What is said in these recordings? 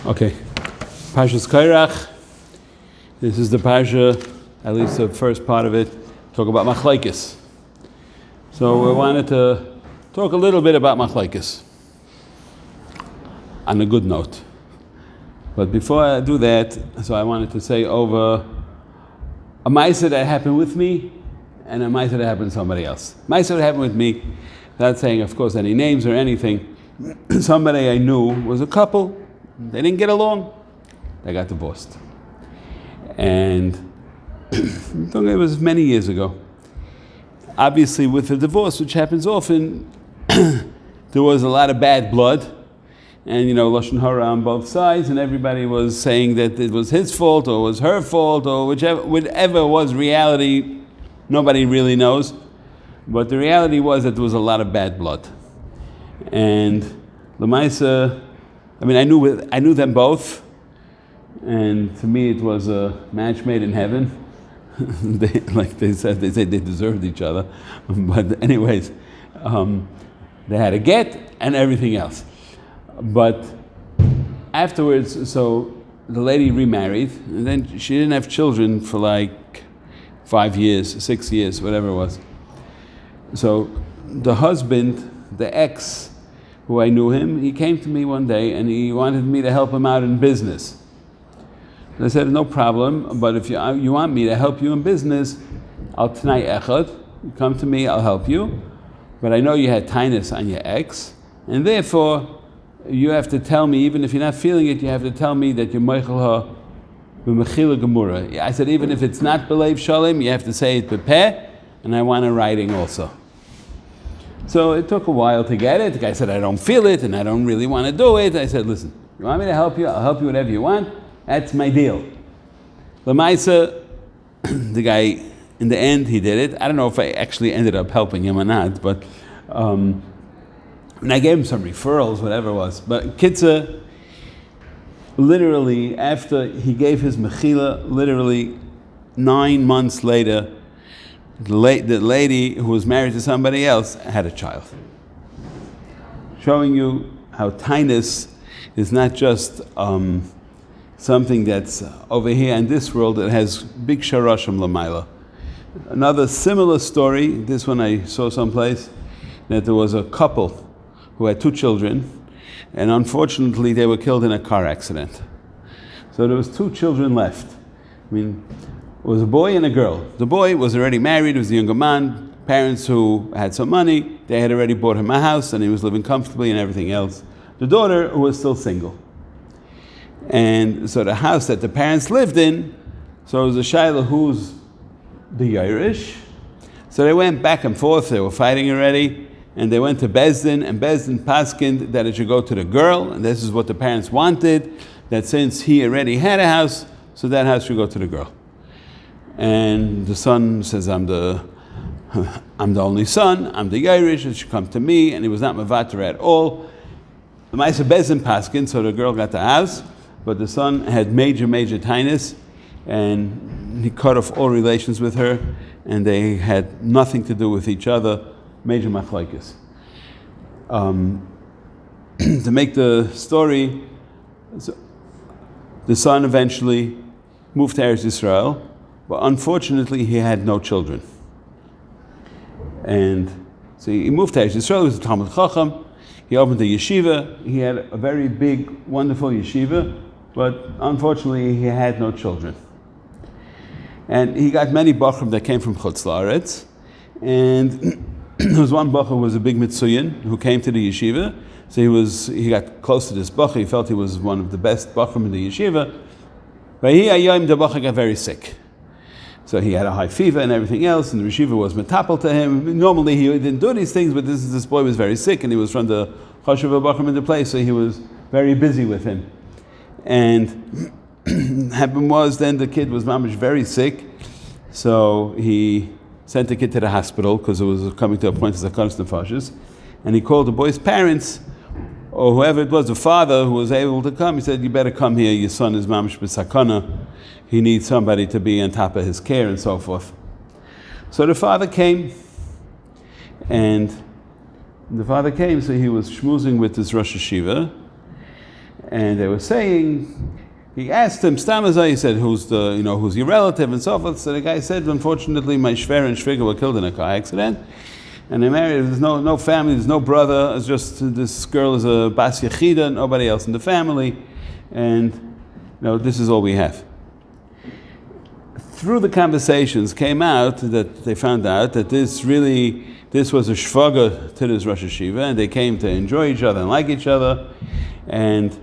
Okay, Parshas Kairach. This is the parsha, at least the first part of it, talk about Maxlokos. So we wanted to talk a little bit about Maxlokos on a good note. But before I do that, so I wanted to say over a ma'aseh that happened with me and a ma'aseh that happened to somebody else. Ma'aseh that happened with me, without saying, of course, any names or anything, somebody I knew was a couple. They didn't get along. They got divorced. And it was many years ago. Obviously, with the divorce, which happens often, there was a lot of bad blood. And, Lashon Hara on both sides, and everybody was saying that it was his fault or it was her fault or whatever was reality, nobody really knows. But the reality was that there was a lot of bad blood. And Lamaisa, I knew them both, and to me it was a match made in heaven. they said they deserved each other, but anyways, they had a get and everything else. But afterwards, so the lady remarried, and then she didn't have children for like 5 years, 6 years, whatever it was. So the husband, the ex, who I knew him, he came to me one day and he wanted me to help him out in business. And I said, no problem, but if you want me to help you in business, I'll t'nai echad, you come to me, I'll help you. But I know you had tainus on your ex, and therefore you have to tell me, even if you're not feeling it, you have to tell me that you're meichel ha b'mechila gemura. I said, even if it's not b'leiv shalom, you have to say it b'peh, and I want a writing also. So it took a while to get it. The guy said, I don't feel it and I don't really want to do it. I said, listen, you want me to help you? I'll help you whatever you want. That's my deal. Lamaisa, the guy, in the end, he did it. I don't know if I actually ended up helping him or not, but and I gave him some referrals, whatever it was. But Kitza, literally, after he gave his mechila, literally 9 months later, the lady who was married to somebody else had a child. Showing you how tainus is not just something that's over here in this world, it has big sharashim lamaila. Another similar story, this one I saw someplace, that there was a couple who had 2 children, and unfortunately they were killed in a car accident. So there was 2 children left. It was a boy and a girl. The boy was already married, he was a younger man, parents who had some money, they had already bought him a house and he was living comfortably and everything else. The daughter who was still single. And so the house that the parents lived in, so it was a shayla who's the Irish. So they went back and forth, they were fighting already, and they went to Bezdin, and Bezdin paskined that it should go to the girl, and this is what the parents wanted, that since he already had a house, so that house should go to the girl. And the son says, I'm the only son, I'm the Irish, it should come to me, and he was not mevater at all. The Ma'aseh Bezin paskin, so the girl got the house, but the son had major tainus, and he cut off all relations with her, and they had nothing to do with each other, major Maxlokos. To make the story, the son eventually moved to Eretz Yisrael, but unfortunately he had no children. And so he moved to Eretz Yisrael, he was a Talmud Chacham, he opened a yeshiva, he had a very big, wonderful yeshiva, but unfortunately he had no children. And he got many bachrim that came from Chutz La'aretz, and there was one bachur who was a big mitzuyin who came to the yeshiva, so he got close to this bachur, he felt he was one of the best bachrim in the yeshiva, but the bachur got very sick. So he had a high fever and everything else, and the yeshiva was metapel to him. Normally he didn't do these things, but this boy was very sick, and he was from the chashuv bachrim in the place, so he was very busy with him. And happened was then the kid was mamish very sick, so he sent the kid to the hospital because it was coming to a point of zakanos nefashos, and he called the boy's parents, or whoever it was, the father who was able to come. He said, you better come here, your son is mamish b'sakana. He needs somebody to be on top of his care and so forth. So the father came, so he was schmoozing with his Rosh Hashiva, And they were saying, he asked him, Stamazai, he said, who's your relative and so forth. So the guy said, unfortunately, my shver and shviga were killed in a car accident. And they married, there's no family, there's no brother, it's just this girl is a bas yechida, nobody else in the family. And this is all we have. Through the conversations came out that they found out that this was a shvaga to this Rosh Hashiva, and they came to enjoy each other and like each other. And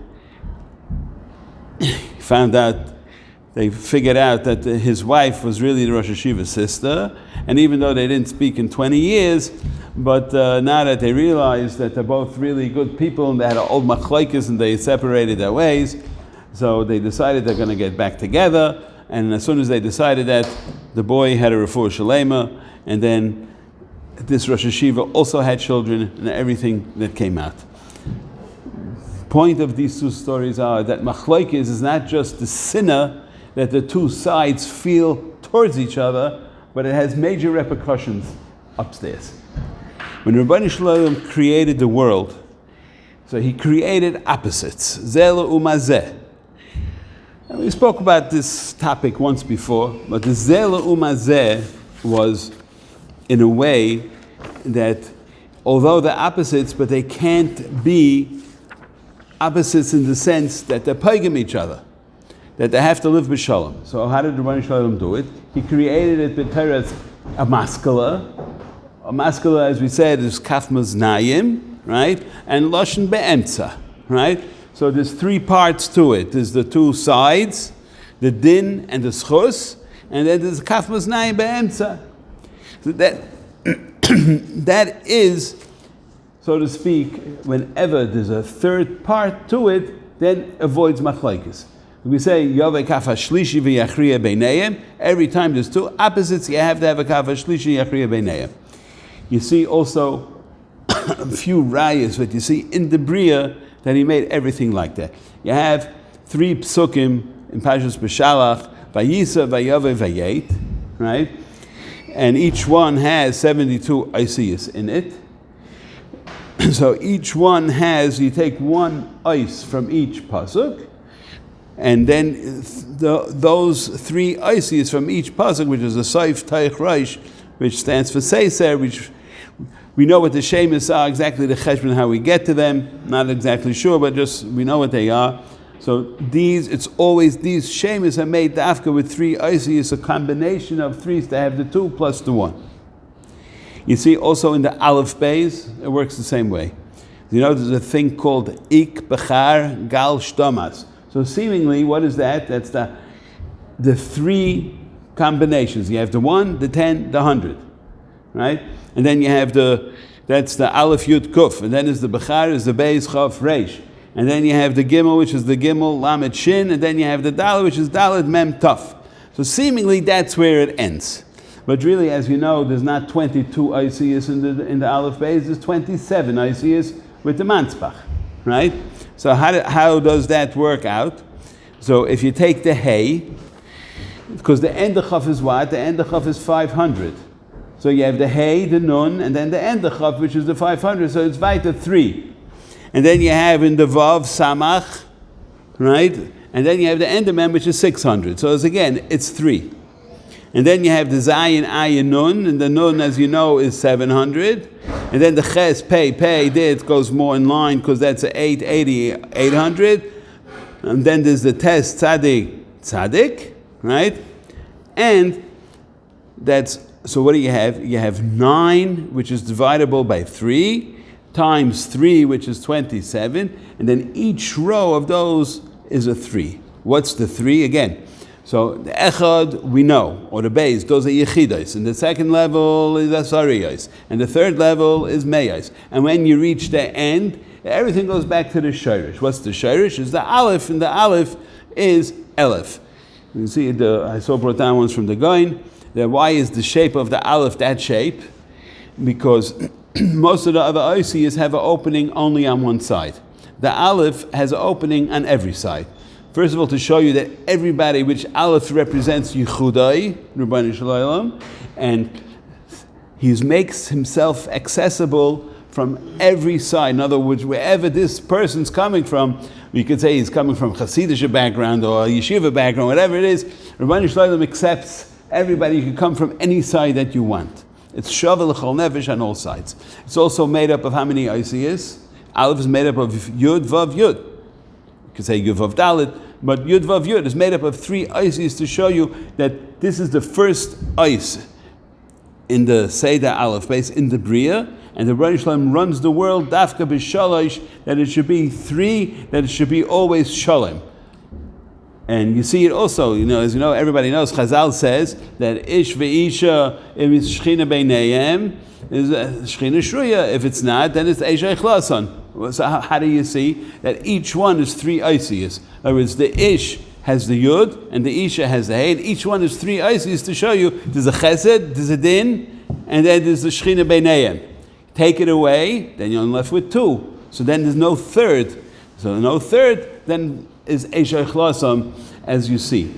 they figured out that his wife was really the Rosh Hashiva's sister, and even though they didn't speak in 20 years, but now that they realized that they're both really good people and they had an old machlokes and they separated their ways, so they decided they're going to get back together. And as soon as they decided that, the boy had a refuah shalema, and then this Rosh Hashiva also had children, and everything that came out. Point of these two stories are that machlokes is not just the sinner that the two sides feel towards each other, but it has major repercussions upstairs. When Rabbeinu Shalom created the world, so he created opposites, zeh u'mazeh. And we spoke about this topic once before, but the zeh u'mazeh was in a way that although they're opposites, but they can't be opposites in the sense that they're pagim each other, that they have to live b'shalom. So how did Rabbeinu Shalom do it? He created it b'teretz a maskala. A maskala, as we said, is kaf maznayim, right? And lashon be'emtza, right? So there's three parts to it. There's the two sides, the din and the schus, and then there's kaf maznayim be'emtza. So that is, so to speak, whenever there's a third part to it, then avoids machlokes. We say yovei kaf hashlishi v'yachriya beinayim. Every time there's two opposites, you have to have a kaf hashlishi yachriya beinayim. You see also a few rayas that you see in the Bria that he made everything like that. You have 3 psukim in Parshas B'Shalach, Vayisa, Vayove, Vayet, right? And each one has 72 isiyas in it. So each one has, you take one ice from each pasuk, and then those 3 isiyas from each pasuk, which is a Saif Taich Reish, which stands for Seiser, which we know what the shemis are, exactly the cheshbon, how we get to them, not exactly sure, but just we know what they are. So these shemis are made dafka with 3 isiyas, a combination of 3 to have the 2 plus the 1. You see also in the Aleph Beis, it works the same way. You know, there's a thing called Ik Bechar Gal Shtomas. So seemingly, what is that? That's the 3 combinations. You have the 1, the 10, the 100, right? And then you have that's the Aleph Yud Kuf, and then is the Bechar, is the Beis Chav Reish. And then you have the Gimel, which is the Gimel Lamed Shin, and then you have the Dalet, which is Dalet Mem Taf. So seemingly that's where it ends. But really, as you know, there's not 22 ICS in the Aleph Beis, there's 27 ICS with the Mantzbach, right? So how does that work out? So if you take the Hey, because the Endechaf is what? The Endechaf is 500. So you have the Hey, the Nun, and then the Endechaf, which is the 500, so it's weiter 3. And then you have in the Vav, Samach, right? And then you have the Endemem, which is 600. So it's 3. And then you have the Zayin, Ayin, Nun, and the Nun, as you know, is 700. And then the Ches, Pei, there it goes more in line because that's 800. And then there's the Tes, Tzadik, right? And so what do you have? You have 9, which is divisible by 3, times 3, which is 27. And then each row of those is a 3. What's the 3? Again, so the Echad, we know, or the Beis, those are Yechidos. And the second level is Asariyos. And the third level is Meyos. And when you reach the end, everything goes back to the Shirish. What's the Shirish? Is the Aleph, and the Aleph is Elef. You see, I saw brought down ones from the Goin. Why is the shape of the Aleph that shape? Because most of the other Osiyas have an opening only on one side. The Aleph has an opening on every side. First of all, to show you that everybody, which Aleph represents Yichudai, Rabbeinu Shalom, and he makes himself accessible from every side. In other words, wherever this person's coming from, We could say he's coming from Hasidic background or a yeshiva background, whatever it is. Ribono Shel Olam accepts everybody. You can come from any side that you want. It's Shavel L'chol Nefesh on all sides. It's also made up of how many Isiyas? Aleph is made up of Yud, Vav, Yud. You could say Yud, Vav, Dalet, but Yud, Vav, Yud is made up of 3 Isiyas to show you that this is the first Is in the Seder Aleph base, in the Bria, and the Ribono Shel Olam runs the world, Dafka B'Shalosh, that it should be 3, that it should be always Shalom. And you see it also, as you know, everybody knows, Chazal says that Ish ve'isha, if it's Shechina beinayim, is Shechina shruya. If it's not, then it's Eisha Echlason. So how do you see that each one is 3 Isiyas? In other words, the Ish has the Yud, and the Isha has the Hey, and each one is 3 Isiyas to show you there's a Chesed, there's a Din, and then there's the Shechina beinayim. Take it away, then you're left with 2. So then there's no third. So no third, then is Eisha Echlason, as you see.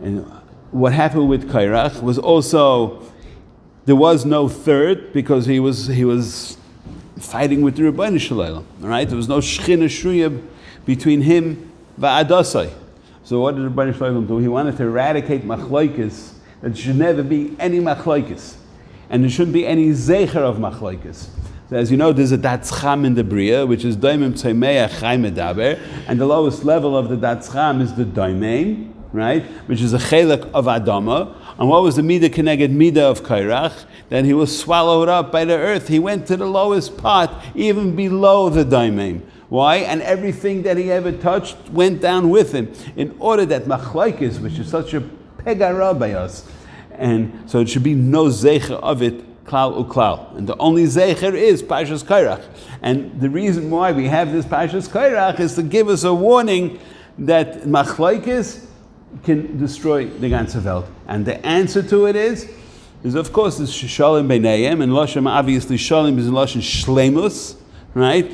And what happened with Kairach was also, there was no third because he was fighting with the Ribono Shel Olam. All right, there was no Shechina Shruya between him va'adasai. So what did the Ribono Shel Olam do? He wanted to eradicate machlokes. There should never be any machlokes, and there shouldn't be any zecher of machlokes. So as you know, there's a Datz Cham in the Bria, which is Doimim Tzeimeach Chai Medaber, and the lowest level of the Datz Cham is the Doimim, right, which is a Chelek of Adama. And what was the Midah Keneged Midah of Kairach? Then he was swallowed up by the earth. He went to the lowest part, even below the Doimim. Why? And everything that he ever touched went down with him, in order that Machlokes, which is such a pegara by us, and so it should be no Zecher of it, Klal uklal. And the only Zecher is Parshas Kairach. And the reason why we have this Parshas Kairach is to give us a warning that Machlokes can destroy the ganze Welt. And the answer to it is of course, this Shalom Beinayim, and Lashon, obviously Shalom is in Lashon Shleimus, right?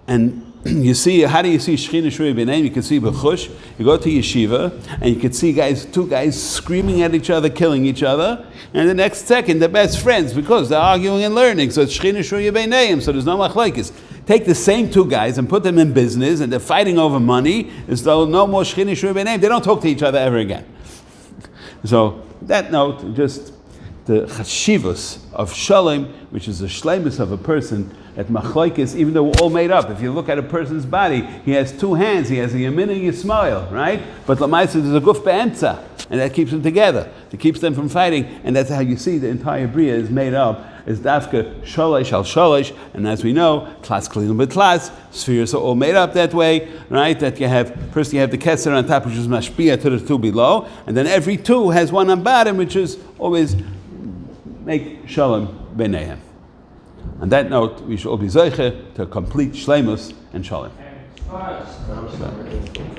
And you see, how do you see Shechina Shruya B'nei? You can see B'chush. You go to yeshiva, and you can see two guys screaming at each other, killing each other, and the next second they're best friends because they're arguing and learning. So it's Shechina Shruya B'nei, so there's no machlokes. Take the same 2 guys and put them in business, and they're fighting over money, as though no more Shechina Shruya B'nei. They don't talk to each other ever again. So that note, just the chashivus of shalom, which is the shleimus of a person, that machlokes, even though we're all made up. If you look at a person's body, he has 2 hands, he has a yamin and yismael, right? But lamaisa, there's a guf be'emtza, and that keeps them together. It keeps them from fighting, and that's how you see the entire bria is made up, is dafka shalish al shalish, and as we know, tlas klilim b'tlas, spheres are all made up that way, right? That you have, first you have the keser on top, which is mashpia to the 2 below, and then every 2 has 1 on bottom, which is always make shalom b'neihem. On that note, we should all be zeiche to complete shleimus and shalom.